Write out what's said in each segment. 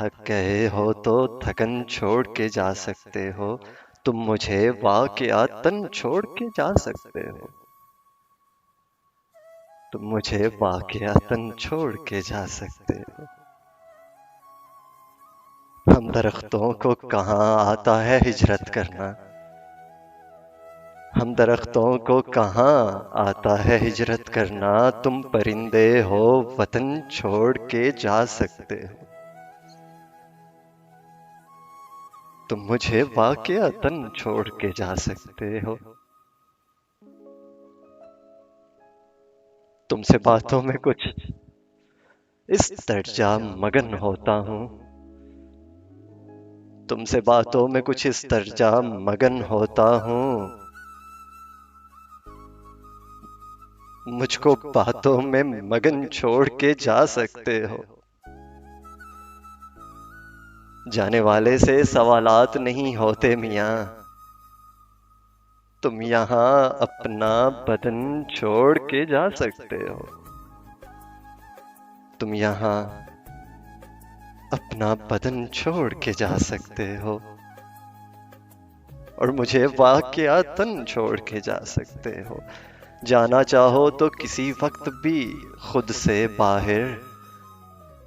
थक गए हो तो थकन छोड़ के जा सकते हो। तुम मुझे वाकयातन छोड़ के जा सकते हो। तुम मुझे वाकयातन छोड़ के जा सकते हो। हम दरख्तों को कहाँ आता है हिजरत करना। हम दरख्तों को कहाँ आता है हिजरत करना। तुम परिंदे हो वतन छोड़ के जा सकते हो। तुम मुझे वाकयातन छोड़ के जा सकते हो। तुमसे बातों में कुछ इस दर्जा मगन होता हूँ। तुमसे बातों में कुछ इस दर्जा मगन होता हूँ। मुझको बातों में मगन छोड़ के जा सकते हो। जाने वाले से सवालात नहीं होते मियाँ। तुम यहाँ अपना बदन छोड़ के जा सकते हो। तुम यहाँ अपना बदन छोड़ के जा सकते हो और मुझे वाकयातन छोड़ के जा सकते हो। जाना चाहो तो किसी वक्त भी खुद से बाहर।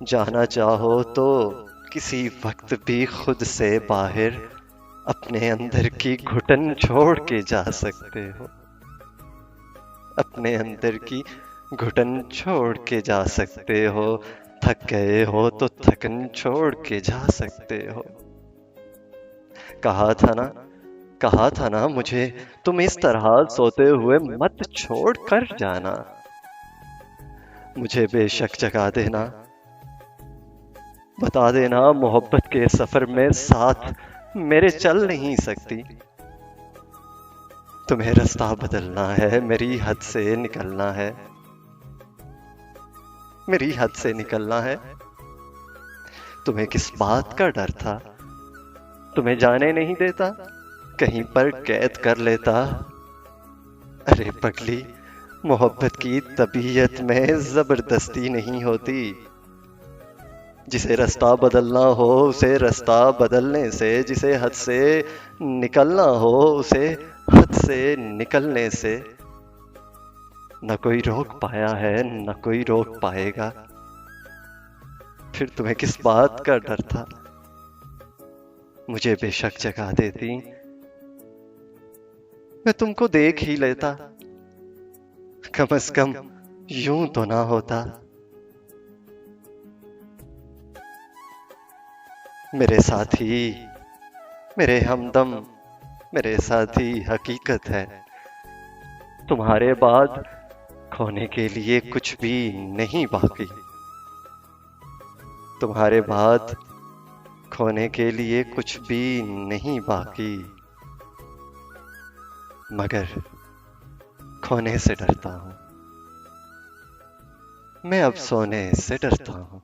जाना चाहो तो किसी वक्त भी खुद से बाहर। अपने अंदर की घुटन छोड़ के जा सकते हो। अपने अंदर की घुटन छोड़ के जा सकते हो। थक गए हो तो थकन छोड़ के जा सकते हो। कहा था ना, कहा था ना मुझे, तुम इस तरह सोते हुए मत छोड़ कर जाना। मुझे बेशक जगा देना। बता देना मोहब्बत के सफर में साथ मेरे चल नहीं सकती। तुम्हें रास्ता बदलना है, मेरी हद से निकलना है। मेरी हद से निकलना है। तुम्हें किस बात का डर था? तुम्हें जाने नहीं देता, कहीं पर कैद कर लेता। अरे पगली, मोहब्बत की तबीयत में जबरदस्ती नहीं होती। जिसे रास्ता बदलना हो उसे रास्ता बदलने से, जिसे हद से निकलना हो उसे हद से निकलने से न कोई रोक पाया है न कोई रोक पाएगा। फिर तुम्हें किस बात का डर था? मुझे बेशक जगा देती, मैं तुमको देख ही लेता। कम से कम यूं तो ना होता। मेरे साथी, मेरे हमदम, मेरे साथी हकीकत है। तुम्हारे बाद खोने के लिए कुछ भी नहीं बाकी। तुम्हारे बाद खोने के लिए कुछ भी नहीं बाकी। मगर खोने से डरता हूँ। मैं अब सोने से डरता हूँ।